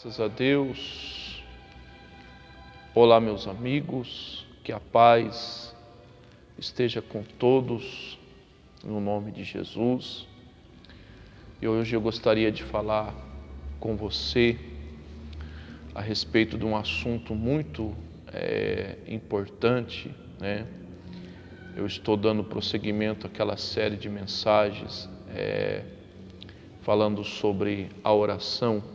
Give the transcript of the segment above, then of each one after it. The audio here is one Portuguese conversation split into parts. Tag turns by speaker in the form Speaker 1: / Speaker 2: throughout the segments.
Speaker 1: Graças a Deus. Olá, meus amigos, que a paz esteja com todos, no nome de Jesus. E hoje eu gostaria de falar com você a respeito de um assunto muito importante, né? Eu estou dando prosseguimento àquela série de mensagens falando sobre a oração.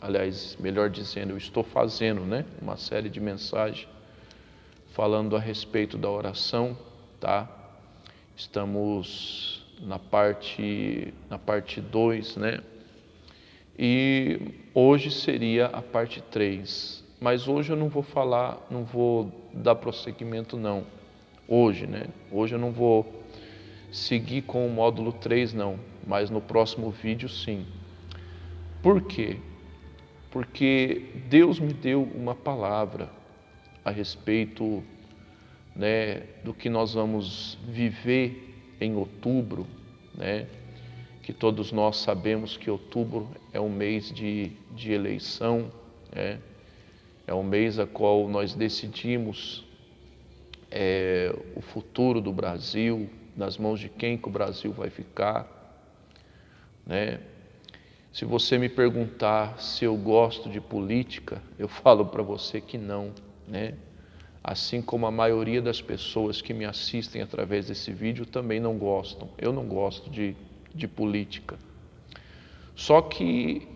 Speaker 1: Aliás, melhor dizendo, eu estou fazendo, uma série de mensagens falando a respeito da oração, tá? Estamos na parte 2, E hoje seria a parte 3. Mas hoje eu não vou dar prosseguimento não. Hoje, Hoje eu não vou seguir com o módulo 3 não, mas no próximo vídeo sim. Por quê? Porque Deus me deu uma palavra a respeito, do que nós vamos viver em outubro, que todos nós sabemos que outubro é um mês de eleição, é um mês a qual nós decidimos o futuro do Brasil, nas mãos de quem que o Brasil vai ficar, Se você me perguntar se eu gosto de política, eu falo para você que não, Assim como a maioria das pessoas que me assistem através desse vídeo também não gostam. Eu não gosto de política. Só que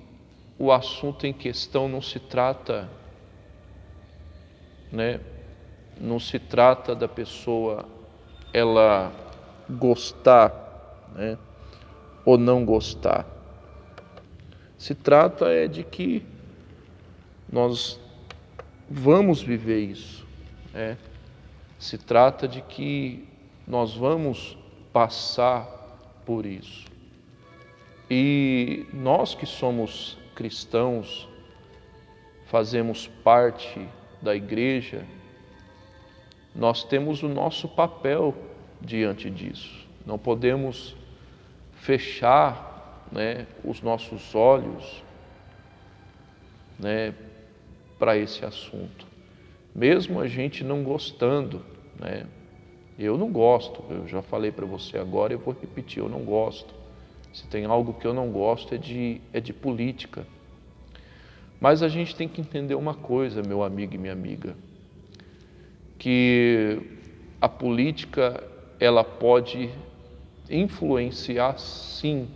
Speaker 1: o assunto em questão não se trata, Não se trata da pessoa ela gostar, ou não gostar. Se trata de que nós vamos viver isso, Se trata de que nós vamos passar por isso. E nós que somos cristãos, fazemos parte da igreja, nós temos o nosso papel diante disso. Não podemos fechar os nossos olhos para esse assunto, mesmo a gente não gostando, Eu não gosto, eu já falei para você agora, eu vou repetir, eu não gosto. Se tem algo que eu não gosto é de política. Mas a gente tem que entender uma coisa, meu amigo e minha amiga, que a política ela pode influenciar sim,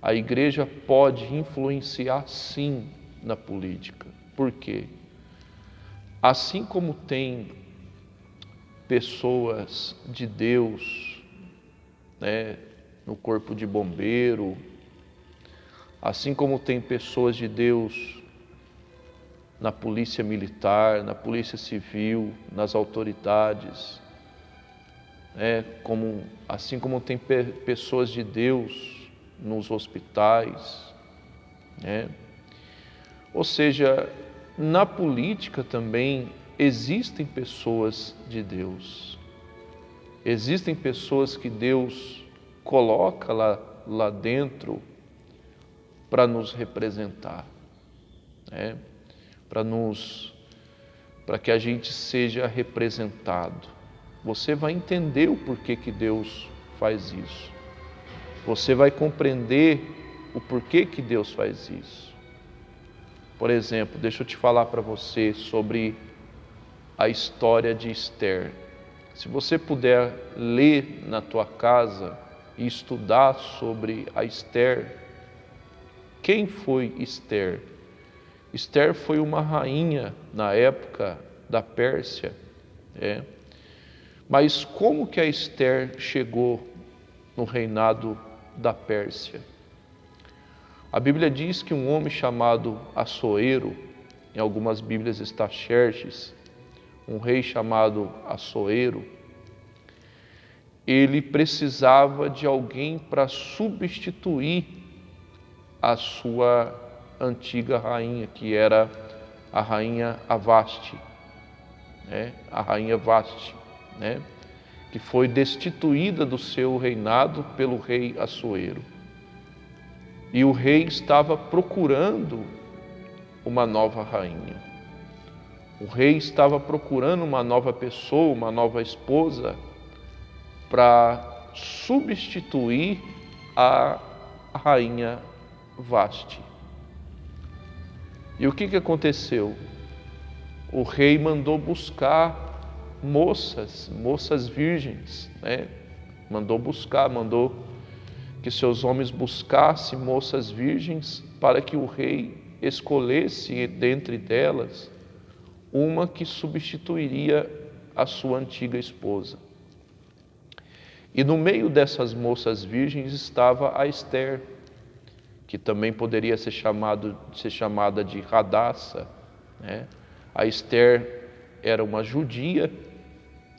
Speaker 1: a igreja pode influenciar sim na política. Por quê? Assim como tem pessoas de Deus, no corpo de bombeiro, assim como tem pessoas de Deus na polícia militar, na polícia civil, nas autoridades, assim como tem pessoas de Deus nos hospitais, Ou seja, na política também existem pessoas de Deus. Existem pessoas que Deus coloca lá dentro para nos representar, para que a gente seja representado. Você vai entender o porquê que Deus faz isso. Você vai compreender o porquê que Deus faz isso. Por exemplo, deixa eu te falar para você sobre a história de Esther. Se você puder ler na tua casa e estudar sobre a Esther, quem foi Esther? Esther foi uma rainha na época da Pérsia, Mas como que a Esther chegou no reinado da Pérsia? A Bíblia diz que um homem chamado Assuero, em algumas Bíblias está Xerxes, um rei chamado Assuero, ele precisava de alguém para substituir a sua antiga rainha, que era a rainha Avaste, a rainha Vaste, que foi destituída do seu reinado pelo rei Assuero. E o rei estava procurando uma nova rainha. O rei estava procurando uma nova pessoa, uma nova esposa, para substituir a rainha Vasti. E o que aconteceu? O rei mandou buscar moças virgens, né? Mandou que seus homens buscassem moças virgens para que o rei escolhesse dentre delas uma que substituiria a sua antiga esposa. E no meio dessas moças virgens estava a Ester, que também poderia ser chamada de Radassa, né? A Ester era uma judia,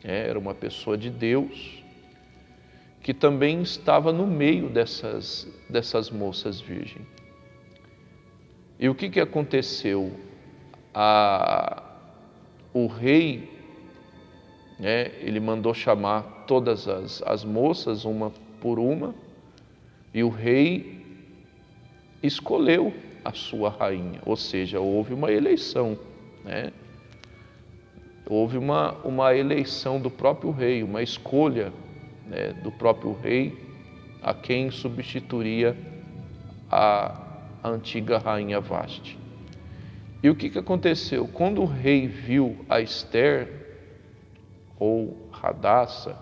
Speaker 1: era uma pessoa de Deus, que também estava no meio dessas moças virgens. E o que aconteceu? O rei, ele mandou chamar todas as moças, uma por uma, e o rei escolheu a sua rainha, ou seja, houve uma eleição, né? Houve uma eleição do próprio rei, uma escolha, né, do próprio rei a quem substituiria a antiga rainha Vasti. E o que aconteceu? Quando o rei viu a Ester, ou Radassa,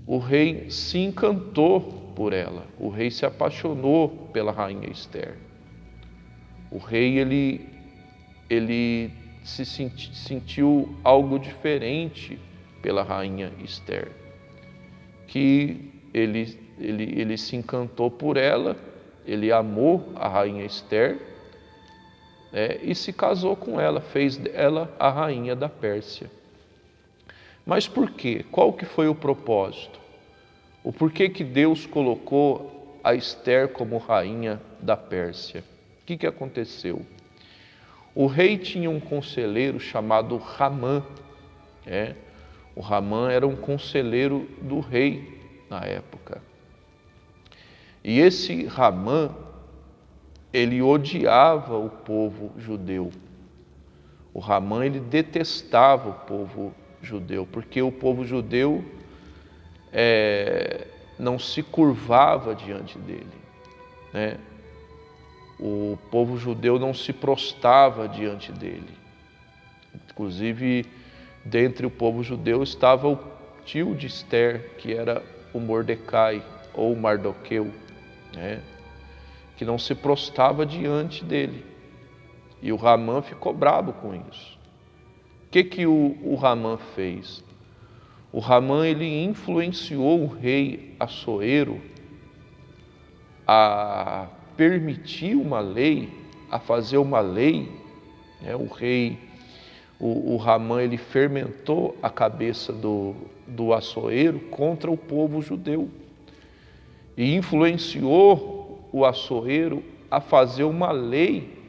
Speaker 1: o rei se encantou por ela, o rei se apaixonou pela rainha Ester. O rei, ele se sentiu algo diferente pela rainha Ester, que ele se encantou por ela, ele amou a rainha Ester, e se casou com ela, fez dela a rainha da Pérsia. Mas por quê? Qual que foi o propósito? O porquê que Deus colocou a Ester como rainha da Pérsia? O que aconteceu? O rei tinha um conselheiro chamado Ramã. O Ramã era um conselheiro do rei na época. E esse Ramã, ele odiava o povo judeu. O Ramã, ele detestava o povo judeu, porque o povo judeu não se curvava diante dele, né? O povo judeu não se prostrava diante dele. Inclusive, dentre o povo judeu estava o tio de Ester, que era o Mordecai ou Mardoqueu, né? Que não se prostrava diante dele. E o Ramã ficou bravo com isso. O que o Ramã fez? O Ramã, ele influenciou o rei Assuero a permitir uma lei, a fazer uma lei, né? O Ramã, ele fermentou a cabeça do Assuero contra o povo judeu e influenciou o Assuero a fazer uma lei,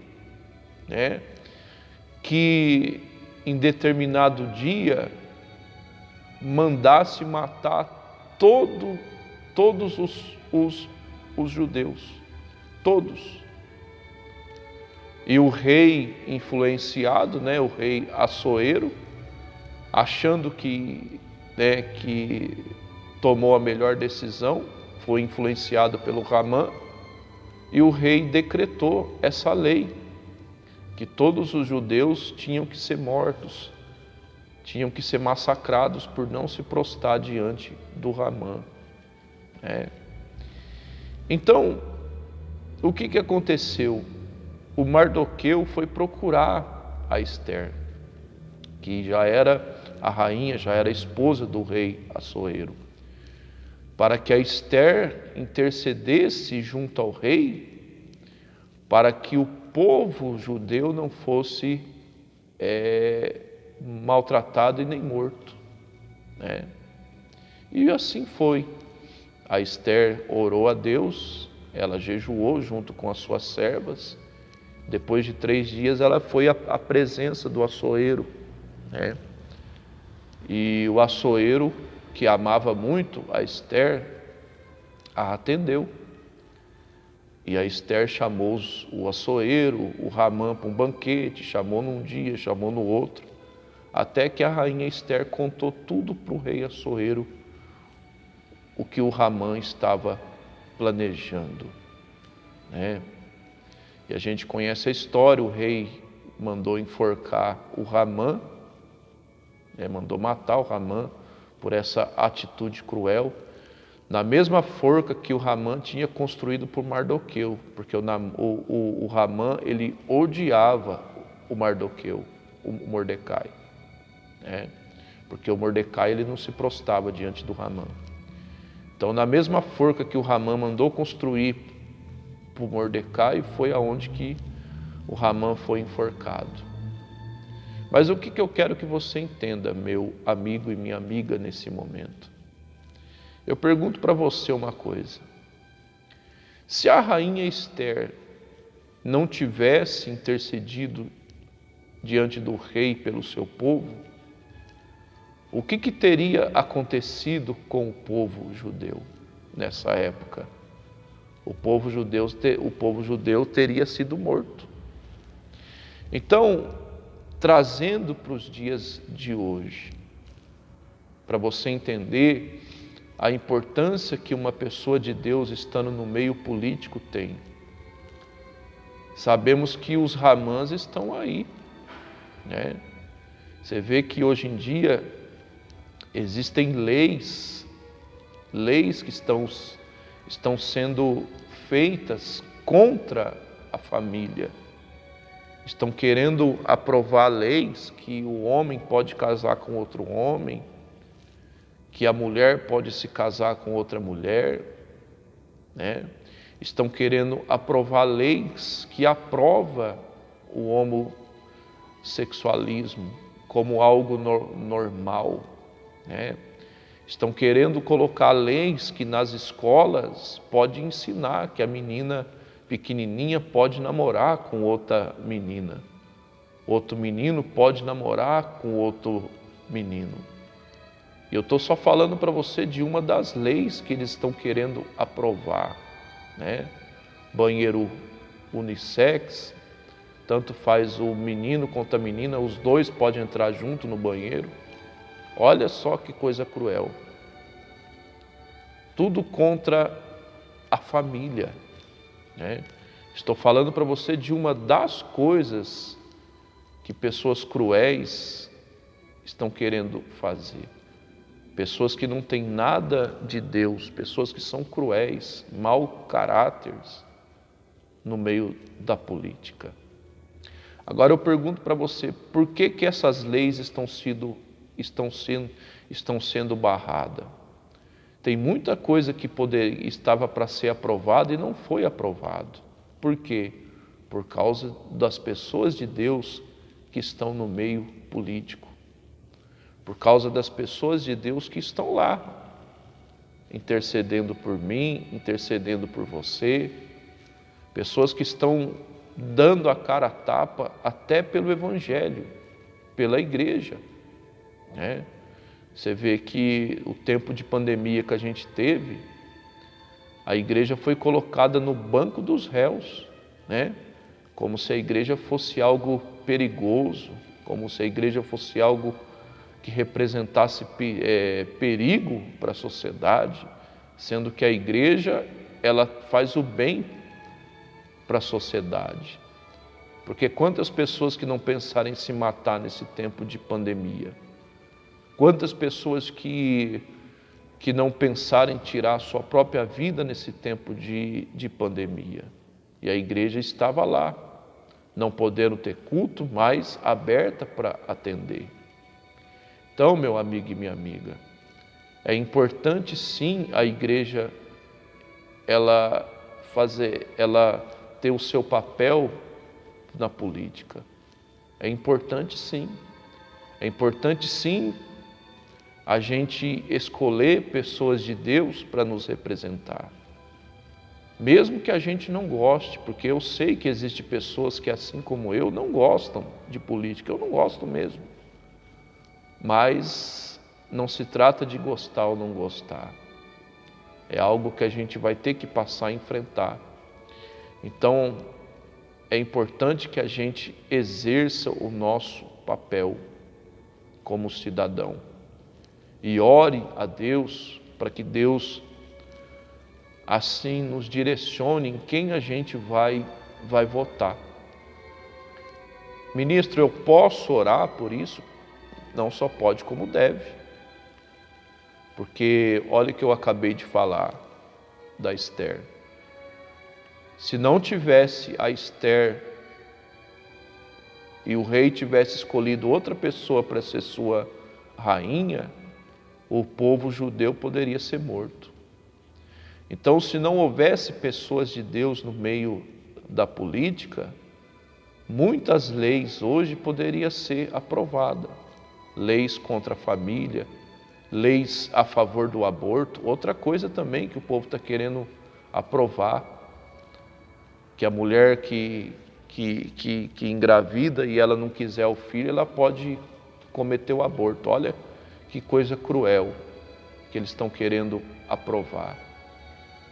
Speaker 1: né? Que em determinado dia mandasse matar todos os judeus, todos. E o rei influenciado, né, o rei Assuero, achando que tomou a melhor decisão, foi influenciado pelo Ramã, e o rei decretou essa lei, que todos os judeus tinham que ser mortos, tinham que ser massacrados por não se prostrar diante do Ramã. Então, o que aconteceu? O Mardoqueu foi procurar a Ester, que já era a rainha, já era a esposa do rei Assuero, para que a Ester intercedesse junto ao rei, para que o povo judeu não fosse maltratado e nem morto, né? E assim foi. A Ester orou a Deus, ela jejuou junto com as suas servas. Depois de 3 dias ela foi à presença do Assuero, né? E o Assuero, que amava muito a Ester, a atendeu. E a Esther chamou o açoueiro, o Ramã para um banquete, chamou num dia, chamou no outro, até que a rainha Esther contou tudo para o rei açoueiro, o que o Ramã estava planejando, né? E a gente conhece a história, o rei mandou enforcar o Ramã, mandou matar o Ramã por essa atitude cruel, na mesma forca que o Ramã tinha construído por Mardoqueu, porque o Ramã, ele odiava o Mardoqueu, o Mordecai, né? Porque o Mordecai, ele não se prostrava diante do Ramã. Então, na mesma forca que o Ramã mandou construir por Mordecai, foi aonde que o Ramã foi enforcado. Mas o que eu quero que você entenda, meu amigo e minha amiga, nesse momento? Eu pergunto para você uma coisa: se a rainha Esther não tivesse intercedido diante do rei pelo seu povo, o que teria acontecido com o povo judeu nessa época? O povo judeu teria sido morto. Então, trazendo para os dias de hoje, para você entender a importância que uma pessoa de Deus estando no meio político tem. Sabemos que os Ramãs estão aí, né? Você vê que hoje em dia existem leis que estão sendo feitas contra a família. Estão querendo aprovar leis que o homem pode casar com outro homem, que a mulher pode se casar com outra mulher, né? Estão querendo aprovar leis que aprovam o homossexualismo como algo normal, né? Estão querendo colocar leis que nas escolas pode ensinar que a menina pequenininha pode namorar com outra menina, outro menino pode namorar com outro menino. E eu estou só falando para você de uma das leis que eles estão querendo aprovar, né? Banheiro unissex, tanto faz o menino quanto a menina, os dois podem entrar junto no banheiro. Olha só que coisa cruel. Tudo contra a família, né? Estou falando para você de uma das coisas que pessoas cruéis estão querendo fazer. Pessoas que não têm nada de Deus, pessoas que são cruéis, mau caráteres no meio da política. Agora eu pergunto para você, por que essas leis estão sendo barradas? Tem muita coisa que estava para ser aprovada e não foi aprovado. Por quê? Por causa das pessoas de Deus que estão no meio político. Por causa das pessoas de Deus que estão lá, intercedendo por mim, intercedendo por você, pessoas que estão dando a cara a tapa até pelo Evangelho, pela igreja, né? Você vê que o tempo de pandemia que a gente teve, a igreja foi colocada no banco dos réus, né? Como se a igreja fosse algo perigoso, como se a igreja fosse algo que representasse perigo para a sociedade, sendo que a igreja, ela faz o bem para a sociedade. Porque quantas pessoas que não pensaram em se matar nesse tempo de pandemia? Quantas pessoas que não pensaram em tirar a sua própria vida nesse tempo de pandemia? E a igreja estava lá, não podendo ter culto, mas aberta para atender. Então, meu amigo e minha amiga, é importante sim a igreja ela ter o seu papel na política. É importante sim. É importante sim a gente escolher pessoas de Deus para nos representar. Mesmo que a gente não goste, porque eu sei que existem pessoas que, assim como eu, não gostam de política. Eu não gosto mesmo. Mas não se trata de gostar ou não gostar. É algo que a gente vai ter que passar a enfrentar. Então, é importante que a gente exerça o nosso papel como cidadão e ore a Deus para que Deus assim nos direcione em quem a gente vai votar. Ministro, eu posso orar por isso? Não só pode, como deve. Porque olha o que eu acabei de falar da Esther. Se não tivesse a Esther e o rei tivesse escolhido outra pessoa para ser sua rainha, o povo judeu poderia ser morto. Então, se não houvesse pessoas de Deus no meio da política, muitas leis hoje poderiam ser aprovadas. Leis contra a família, leis a favor do aborto. Outra coisa também que o povo está querendo aprovar, que a mulher que engravida e ela não quiser o filho, ela pode cometer o aborto. Olha que coisa cruel que eles estão querendo aprovar.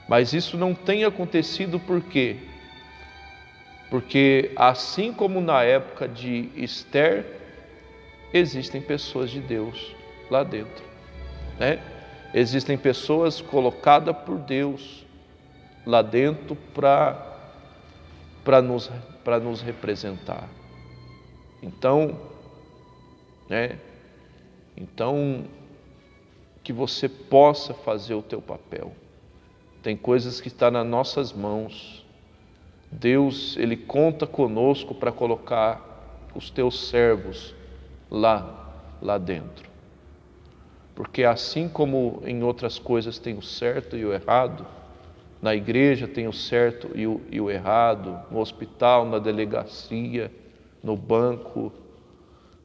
Speaker 1: Mas isso não tem acontecido por quê? Porque assim como na época de Esther, existem pessoas de Deus lá dentro, né? Existem pessoas colocadas por Deus lá dentro para nos representar. Então, né? Então, que você possa fazer o teu papel. Tem coisas que estão nas nossas mãos. Deus, Ele conta conosco para colocar os teus servos lá dentro. Porque assim como em outras coisas tem o certo e o errado, na igreja tem o certo e o errado, no hospital, na delegacia, no banco,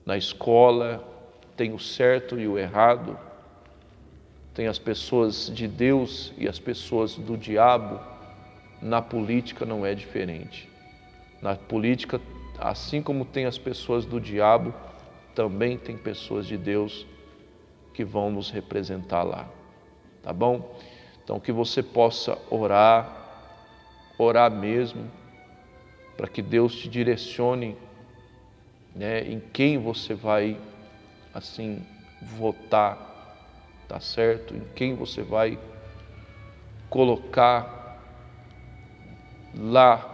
Speaker 1: na escola, tem o certo e o errado, tem as pessoas de Deus e as pessoas do diabo. Na política não é diferente. Na política, assim como tem as pessoas do diabo, também tem pessoas de Deus que vão nos representar lá, tá bom? Então que você possa orar mesmo, para que Deus te direcione, né, em quem você vai, assim, votar, tá certo? Em quem você vai colocar lá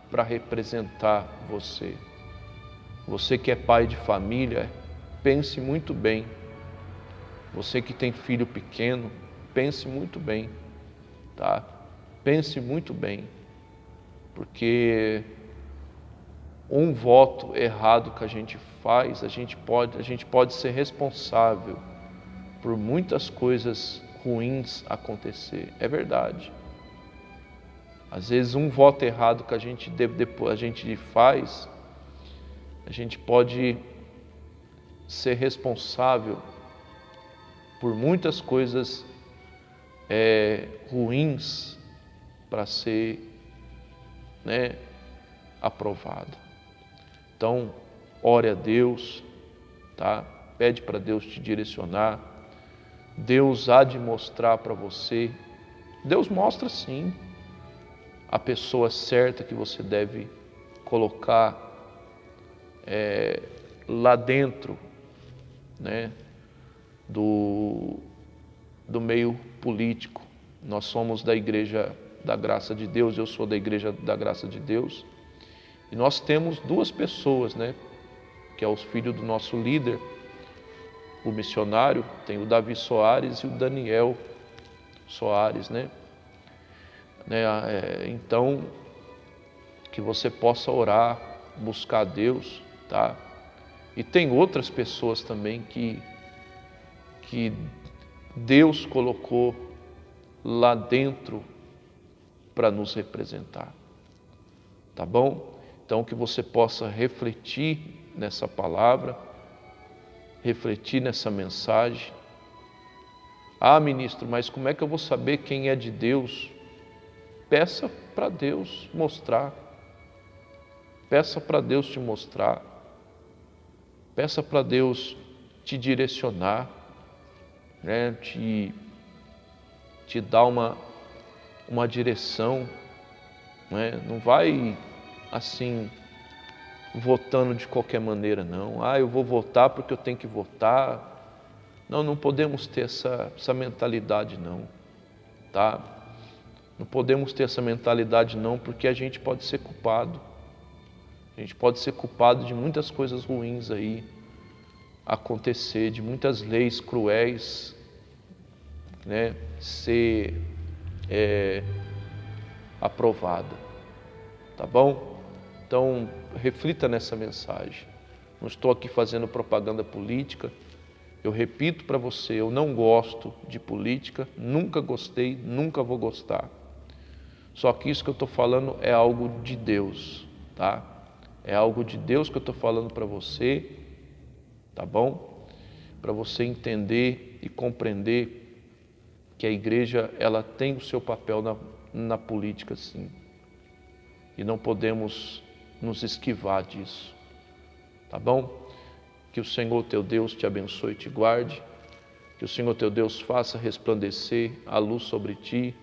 Speaker 1: para representar você. Você que é pai de família, pense muito bem. Você que tem filho pequeno, pense muito bem, tá? Pense muito bem, porque um voto errado que a gente faz, a gente pode ser responsável por muitas coisas ruins acontecer. É verdade. Às vezes um voto errado que a gente faz, a gente pode ser responsável por muitas coisas ruins para ser, né, aprovado. Então, ore a Deus, tá? Pede para Deus te direcionar. Deus há de mostrar para você. Deus mostra sim a pessoa certa que você deve colocar lá dentro, né, do meio político. Nós somos da Igreja da Graça de Deus, eu sou da Igreja da Graça de Deus, e nós temos duas pessoas, né, que é os filhos do nosso líder, o missionário, tem o Davi Soares e o Daniel Soares, né? Então, que você possa orar, buscar a Deus, tá? E tem outras pessoas também que Deus colocou lá dentro para nos representar, tá bom? Então, que você possa refletir nessa palavra, refletir nessa mensagem. Ah, ministro, mas como é que eu vou saber quem é de Deus? Peça para Deus mostrar. Peça para Deus te mostrar. Peça para Deus te direcionar, né? Te dar uma direção, né? Não vai assim votando de qualquer maneira, não. Eu vou votar porque eu tenho que votar. Não, não podemos ter essa mentalidade, não, tá? Não podemos ter essa mentalidade, não, porque a gente pode ser culpado. A gente pode ser culpado de muitas coisas ruins aí acontecer, de muitas leis cruéis, né, ser aprovada, tá bom? Então, reflita nessa mensagem. Não estou aqui fazendo propaganda política. Eu repito para você, eu não gosto de política, nunca gostei, nunca vou gostar. Só que isso que eu estou falando é algo de Deus, tá? É algo de Deus que eu estou falando para você, tá bom? Para você entender e compreender que a igreja, ela tem o seu papel na política, sim. E não podemos nos esquivar disso, tá bom? Que o Senhor teu Deus te abençoe e te guarde, que o Senhor teu Deus faça resplandecer a luz sobre ti,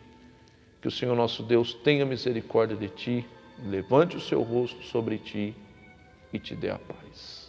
Speaker 1: que o Senhor nosso Deus tenha misericórdia de ti, levante o seu rosto sobre ti e te dê a paz.